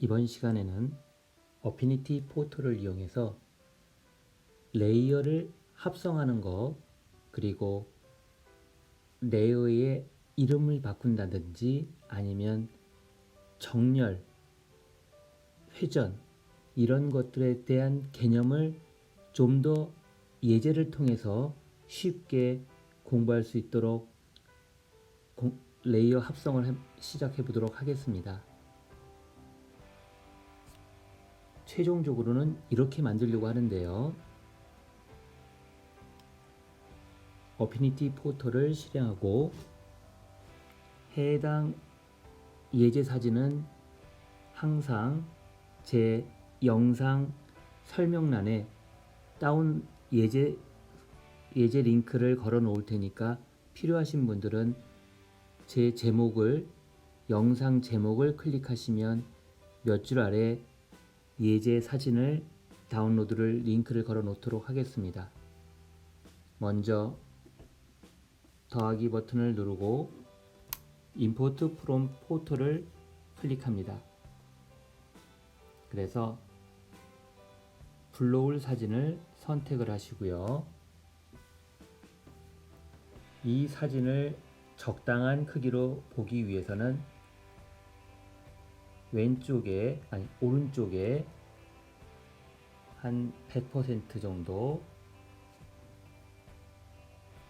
이번 시간에는 어피니티 포털을 이용해서 레이어를 합성하는 거, 그리고 레이어의 이름을 바꾼다든지 아니면 정렬, 회전 이런 것들에 대한 개념을 좀 더 예제를 통해서 쉽게 공부할 수 있도록 레이어 합성을 시작해 보도록 하겠습니다. 최종적으로는 이렇게 만들려고 하는데요. 어피니티 포털을 실행하고 해당 예제 사진은 항상 제 영상 설명란에 다운 예제 링크를 걸어 놓을 테니까 필요하신 분들은 제 영상 제목을 클릭하시면 몇 줄 아래 예제 사진을 다운로드를 링크를 걸어 놓도록 하겠습니다. 먼저 더하기 버튼을 누르고 Import from Photo를 클릭합니다. 그래서 불러올 사진을 선택을 하시고요. 이 사진을 적당한 크기로 보기 위해서는 오른쪽에 한 100% 정도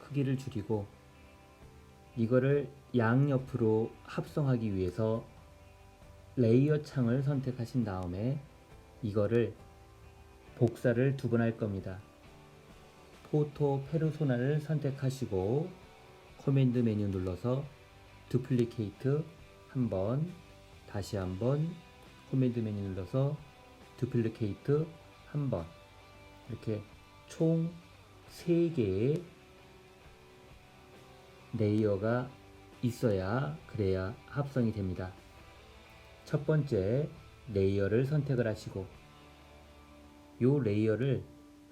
크기를 줄이고, 이거를 양옆으로 합성하기 위해서 레이어 창을 선택하신 다음에 이거를 복사를 2번 할 겁니다. 포토 페르소나를 선택하시고 커맨드 메뉴 눌러서 두플리케이트 한번, 다시 한번 커맨드 메뉴 눌러서 두플리케이트 한번, 이렇게 총 3개의 레이어가 있어야 그래야 합성이 됩니다. 첫 번째 레이어를 선택을 하시고 이 레이어를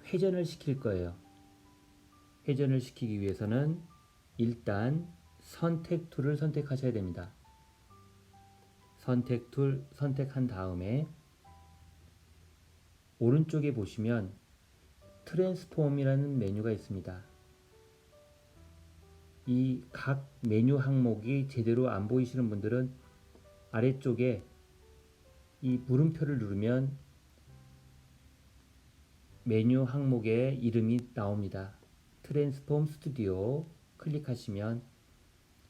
회전을 시킬 거예요. 회전을 시키기 위해서는 일단 선택 툴을 선택하셔야 됩니다. 선택 툴 선택한 다음에 오른쪽에 보시면 트랜스폼이라는 메뉴가 있습니다. 이 각 메뉴 항목이 제대로 안 보이시는 분들은 아래쪽에 이 물음표를 누르면 메뉴 항목의 이름이 나옵니다. 트랜스폼 스튜디오 클릭하시면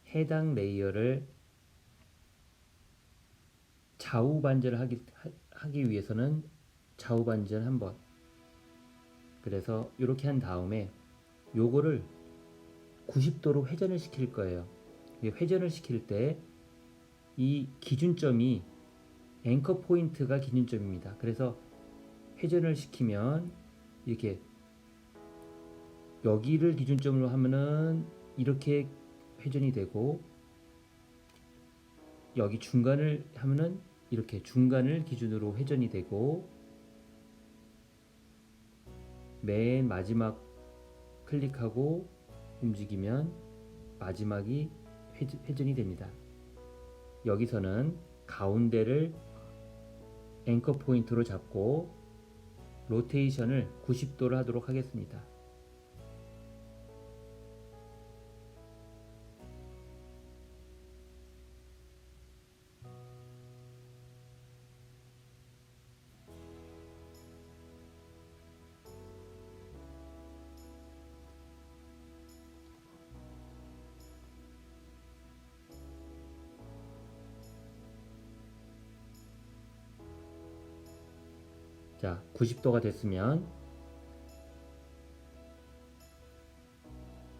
해당 레이어를 좌우 반전하기 위해서는 좌우 반전 한번, 그래서 이렇게 한 다음에 요거를 90도로 회전을 시킬 거예요. 회전을 시킬 때 이 기준점이 앵커 포인트가 기준점입니다. 그래서 회전을 시키면 이렇게 여기를 기준점으로 하면은 이렇게 회전이 되고, 여기 중간을 하면은 이렇게 중간을 기준으로 회전이 되고, 맨 마지막 클릭하고 움직이면 마지막이 회전이 됩니다. 여기서는 가운데를 앵커 포인트로 잡고 로테이션을 90도를 하도록 하겠습니다. 자, 90도가 됐으면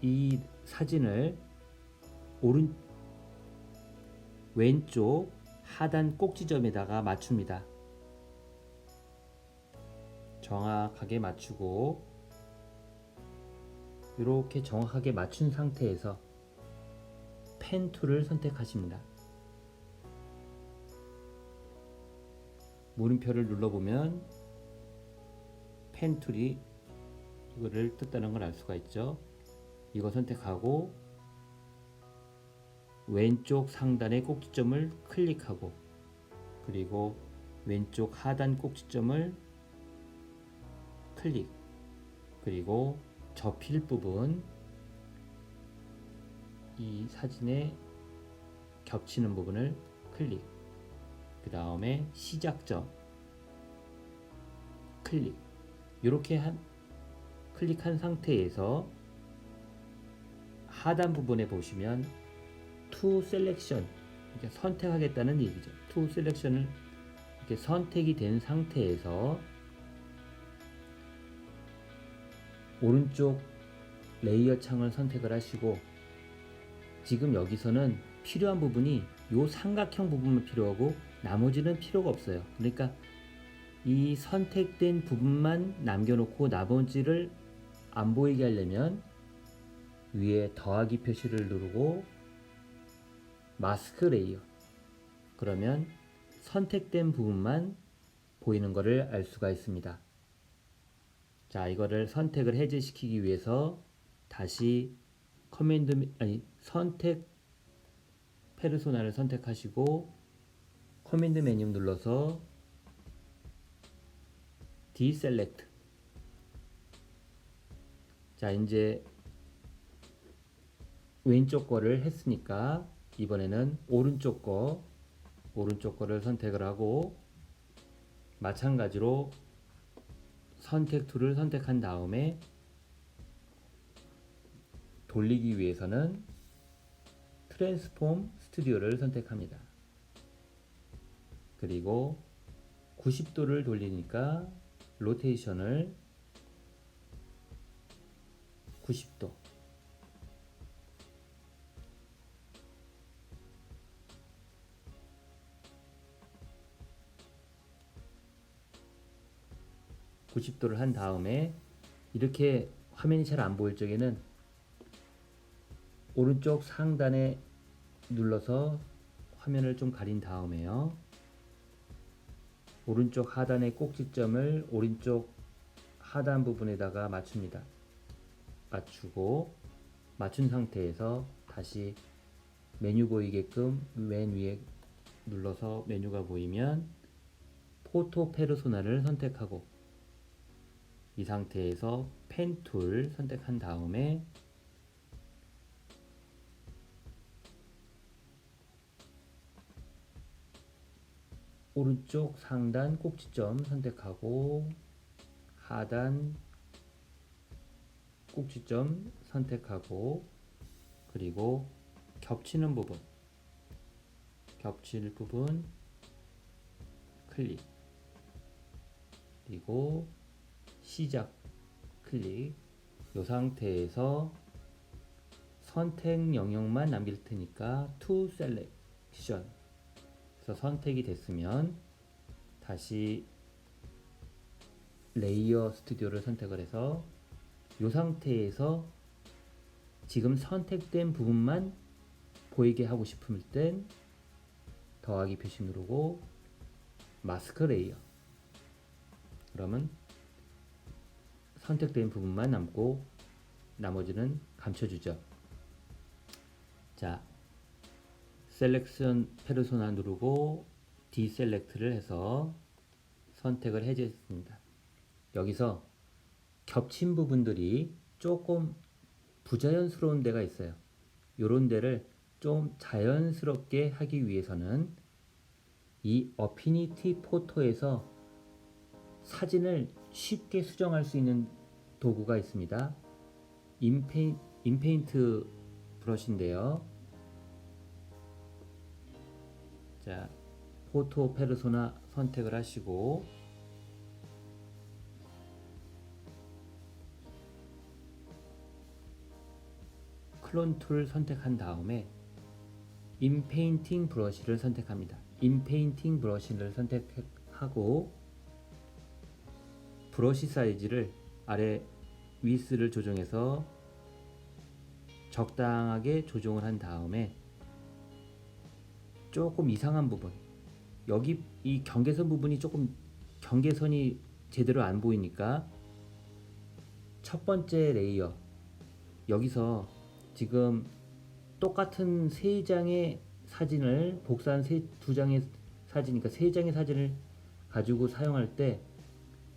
이 사진을 왼쪽 하단 꼭지점에다가 맞춥니다. 정확하게 맞추고 이렇게 정확하게 맞춘 상태에서 펜 툴을 선택하십니다. 물음표를 눌러보면 펜 툴이 이거를 뜯다는 걸 알 수가 있죠. 이거 선택하고 왼쪽 상단의 꼭지점을 클릭하고, 그리고 왼쪽 하단 꼭지점을 클릭, 그리고 접힐 부분, 이 사진에 겹치는 부분을 클릭, 그 다음에 시작점 클릭. 이렇게 클릭한 상태에서 하단 부분에 보시면 To Selection, 이렇게 선택하겠다는 얘기죠. To Selection을 이렇게 선택이 된 상태에서 오른쪽 레이어 창을 선택을 하시고, 지금 여기서는 필요한 부분이 이 삼각형 부분만 필요하고 나머지는 필요가 없어요. 그러니까 이 선택된 부분만 남겨놓고 나머지를 안 보이게 하려면 위에 더하기 표시를 누르고 마스크 레이어, 그러면 선택된 부분만 보이는 것을 알 수가 있습니다. 자, 이거를 선택을 해제시키기 위해서 다시 선택 페르소나를 선택하시고 커맨드 메뉴 눌러서 Deselect. 자, 이제 왼쪽 거를 했으니까 이번에는 오른쪽 거를 선택을 하고, 마찬가지로 선택 툴을 선택한 다음에 돌리기 위해서는 트랜스폼 스튜디오를 선택합니다. 그리고 90도를 돌리니까 로테이션을 90도, (90도를) 한 다음에, 이렇게 화면이 잘 안 보일 적에는 오른쪽 상단에 눌러서 화면을 좀 가린 다음에요, 오른쪽 하단의 꼭지점을 오른쪽 하단 부분에다가 맞춥니다. 맞추고 맞춘 상태에서 다시 메뉴 보이게끔 맨 위에 눌러서 메뉴가 보이면 포토 페르소나를 선택하고, 이 상태에서 펜 툴 선택한 다음에 오른쪽 상단 꼭지점 선택하고 하단 꼭지점 선택하고, 그리고 겹치는 부분 클릭, 그리고 시작 클릭. 이 상태에서 선택 영역만 남길 테니까 To Selection, 그래서 선택이 됐으면 다시 레이어 스튜디오를 선택을 해서 이 상태에서 지금 선택된 부분만 보이게 하고 싶을 땐 더하기 표시 누르고 마스크 레이어, 그러면 선택된 부분만 남고 나머지는 감춰주죠. 자, 셀렉션 페르소나 누르고 디셀렉트를 해서 선택을 해제했습니다. 여기서 겹친 부분들이 조금 부자연스러운 데가 있어요. 이런 데를 좀 자연스럽게 하기 위해서는 이 어피니티 포토에서 사진을 쉽게 수정할 수 있는 도구가 있습니다. 인페인트 브러쉬인데요. 자, 포토 페르소나 선택을 하시고 클론 툴 선택한 다음에 인페인팅 브러쉬를 선택합니다. 인페인팅 브러쉬를 선택하고 브러쉬 사이즈를 아래 위스를 조정해서 적당하게 조정을 한 다음에 조금 이상한 부분, 여기 이 경계선 부분이 조금 경계선이 제대로 안 보이니까 첫 번째 레이어, 여기서 지금 똑같은 세 장의 사진을 복사한 두 장의 사진이니까 세 장의 사진을 가지고 사용할 때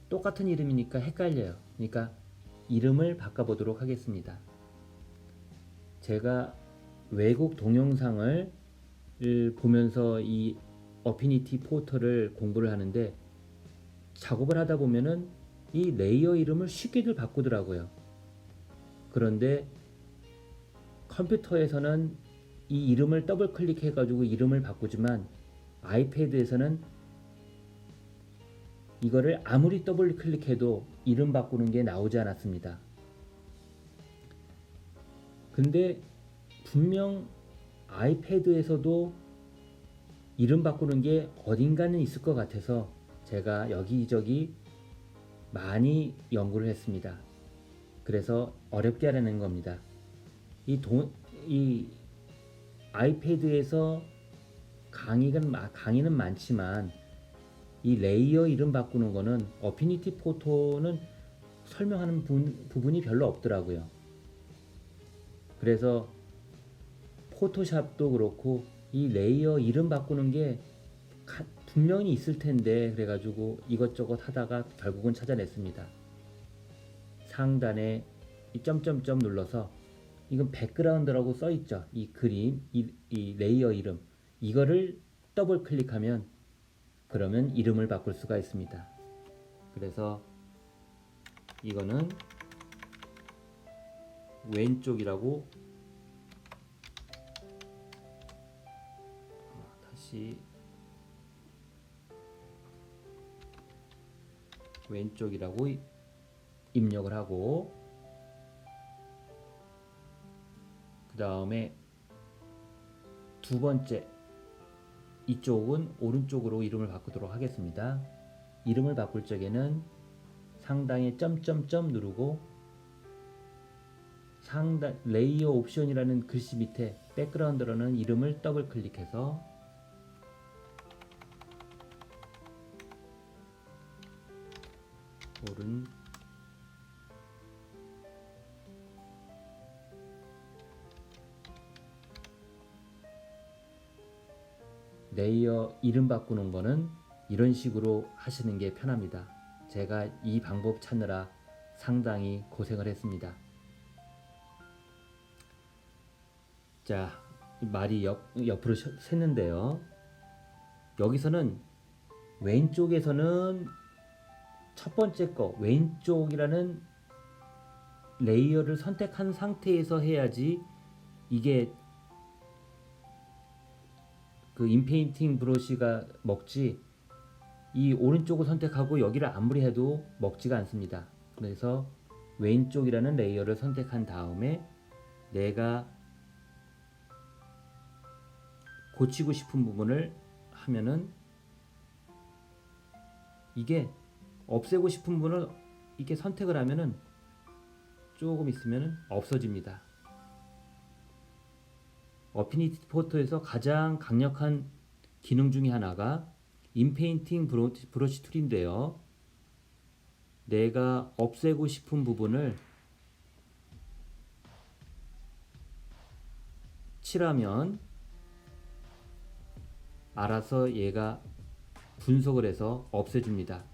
똑같은 이름이니까 헷갈려요. 그러니까 이름을 바꿔보도록 하겠습니다. 제가 외국 동영상을 보면서 이 어피니티 포터를 공부를 하는데 작업을 하다 보면은 이 레이어 이름을 쉽게들 바꾸더라고요. 그런데 컴퓨터에서는 이 이름을 더블 클릭해 가지고 이름을 바꾸지만 아이패드에서는 이거를 아무리 더블 클릭해도 이름 바꾸는 게 나오지 않았습니다. 근데 분명 아이패드에서도 이름 바꾸는 게 어딘가는 있을 것 같아서 제가 여기저기 많이 연구를 했습니다. 그래서 어렵게 하려는 겁니다. 이 아이패드에서 강의는 많지만 이 레이어 이름 바꾸는 거는 어피니티 포토는 설명하는 부분이 별로 없더라고요. 그래서 포토샵도 그렇고 이 레이어 이름 바꾸는 게 분명히 있을 텐데 그래가지고 이것저것 하다가 결국은 찾아냈습니다. 상단에 이 점점점 눌러서 이건 백그라운드라고 써있죠. 이 그림, 이 레이어 이름 이거를 더블 클릭하면 그러면 이름을 바꿀 수가 있습니다. 그래서 이거는 왼쪽이라고 다시 왼쪽이라고 입력을 하고 그 다음에 두 번째 이쪽은 오른쪽으로 이름을 바꾸도록 하겠습니다. 이름을 바꿀 적에는 상단에 점점점 누르고 상단 레이어 옵션이라는 글씨 밑에 백그라운드라는 이름을 더블 클릭해서 오른 레이어 이름 바꾸는 거는 이런 식으로 하시는 게 편합니다. 제가 이 방법 찾느라 상당히 고생을 했습니다. 자, 말이 옆으로 샜는데요. 여기서는 왼쪽에서는 첫 번째 거 왼쪽이라는 레이어를 선택한 상태에서 해야지 이게 그 인페인팅 브러쉬가 먹지 이 오른쪽을 선택하고 여기를 아무리 해도 먹지가 않습니다. 그래서 왼쪽이라는 레이어를 선택한 다음에 내가 고치고 싶은 부분을 하면은 이게 없애고 싶은 부분을 이렇게 선택을 하면은 조금 있으면은 없어집니다. 어피니티 포토에서 가장 강력한 기능 중에 하나가 인페인팅 브러쉬 툴인데요. 내가 없애고 싶은 부분을 칠하면 알아서 얘가 분석을 해서 없애줍니다.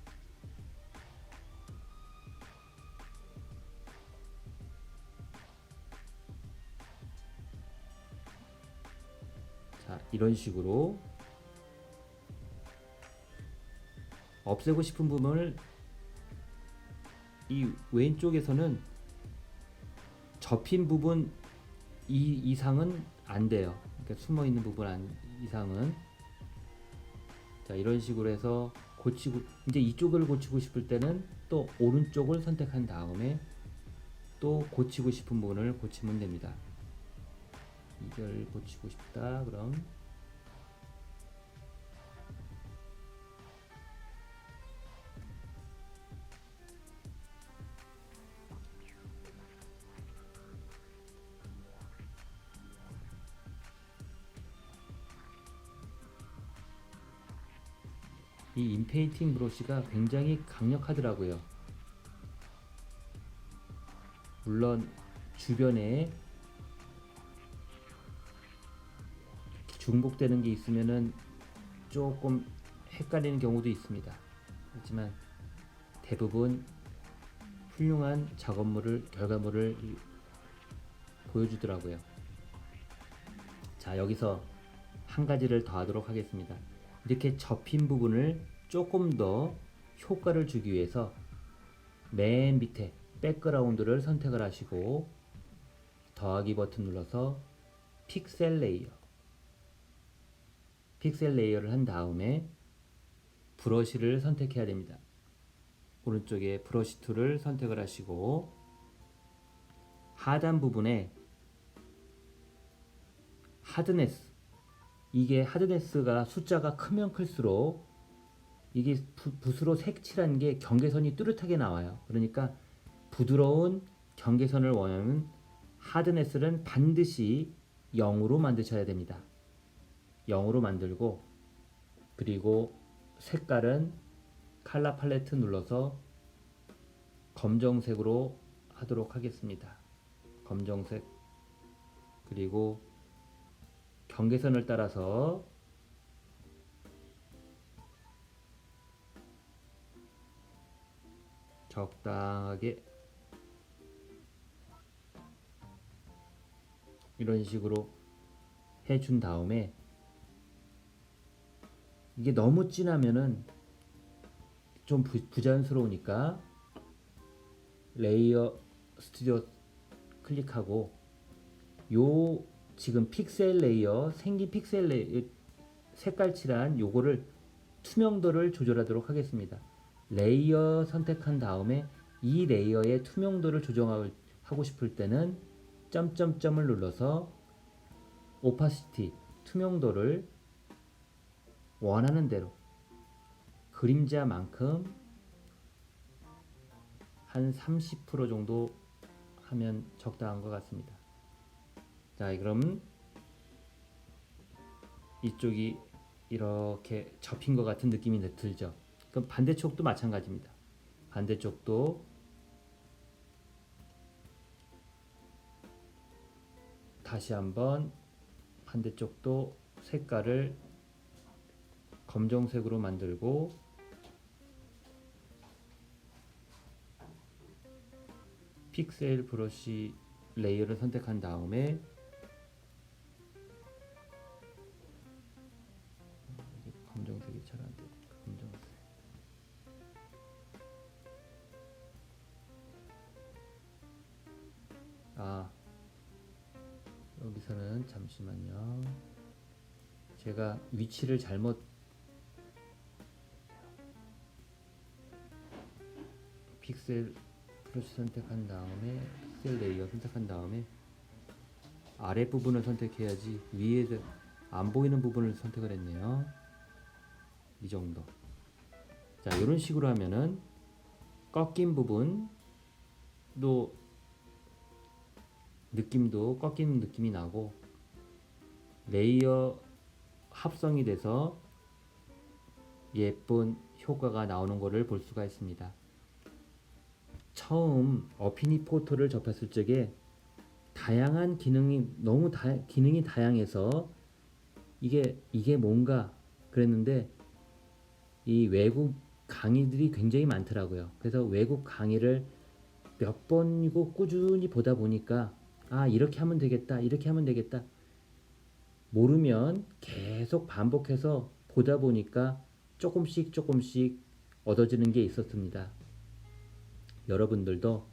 자, 이런 식으로 없애고 싶은 부분을 이 왼쪽에서는 접힌 부분 이상은 안 돼요. 그러니까 숨어 있는 부분 이상은. 자, 이런 식으로 해서 고치고 이제 이쪽을 고치고 싶을 때는 또 오른쪽을 선택한 다음에 또 고치고 싶은 부분을 고치면 됩니다. 이걸 고치고 싶다 그럼 이 인페인팅 브러쉬가 굉장히 강력하더라고요. 물론 주변에 중복되는 게 있으면은 조금 헷갈리는 경우도 있습니다. 하지만 대부분 훌륭한 결과물을 보여주더라고요. 자, 여기서 한 가지를 더 하도록 하겠습니다. 이렇게 접힌 부분을 조금 더 효과를 주기 위해서 맨 밑에 백그라운드를 선택을 하시고 더하기 버튼 눌러서 픽셀 레이어를 한 다음에 브러쉬를 선택해야 됩니다. 오른쪽에 브러쉬 툴을 선택을 하시고 하단 부분에 하드네스, 이게 하드네스가 숫자가 크면 클수록 이게 붓으로 색칠한 게 경계선이 뚜렷하게 나와요. 그러니까 부드러운 경계선을 원하는 하드네스는 반드시 0으로 만드셔야 됩니다. 0으로 만들고, 그리고 색깔은 컬러 팔레트 눌러서 검정색으로 하도록 하겠습니다. 검정색. 그리고 경계선을 따라서 적당하게 이런 식으로 해준 다음에, 이게 너무 진하면은 좀 부자연스러우니까 레이어 스튜디오 클릭하고 요 지금 픽셀 레이어, 생긴 픽셀 레이어 색깔 칠한 요거를 투명도를 조절하도록 하겠습니다. 레이어 선택한 다음에 이 레이어의 투명도를 조정하고 싶을 때는 점점점을 눌러서 오파시티, 투명도를 원하는 대로 그림자만큼 한 30% 정도 하면 적당한 것 같습니다. 자, 그럼 이쪽이 이렇게 접힌 것 같은 느낌이 들죠. 그럼 반대쪽도 마찬가지입니다. 반대쪽도 다시 한번 반대쪽도 색깔을 검정색으로 만들고 픽셀 브러쉬 레이어를 선택한 다음에 검정색이 잘 안 돼. 검정색. 여기서는 잠시만요. 제가 위치를 잘못 픽셀 브러쉬 선택한 다음에 픽셀 레이어 선택한 다음에 아래 부분을 선택해야지 위에 안 보이는 부분을 선택을 했네요. 이 정도. 자, 이런 식으로 하면은 꺾인 부분도 느낌도 꺾이는 느낌이 나고 레이어 합성이 돼서 예쁜 효과가 나오는 것을 볼 수가 있습니다. 처음 어피니 포토를 접했을 적에 다양한 기능이 기능이 다양해서 이게 뭔가 그랬는데 이 외국 강의들이 굉장히 많더라고요. 그래서 외국 강의를 몇 번이고 꾸준히 보다 보니까 이렇게 하면 되겠다, 이렇게 하면 되겠다. 모르면 계속 반복해서 보다 보니까 조금씩 얻어지는 게 있었습니다. 여러분들도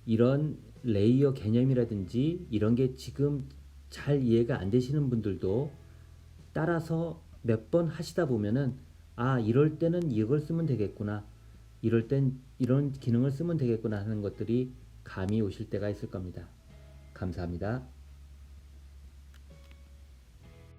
이런 레이어 개념이라든지 이런 게 지금 잘 이해가 안 되시는 분들도 따라서 몇 번 하시다 보면은 이럴 때는 이걸 쓰면 되겠구나, 이럴 땐 이런 기능을 쓰면 되겠구나 하는 것들이 감이 오실 때가 있을 겁니다. 감사합니다.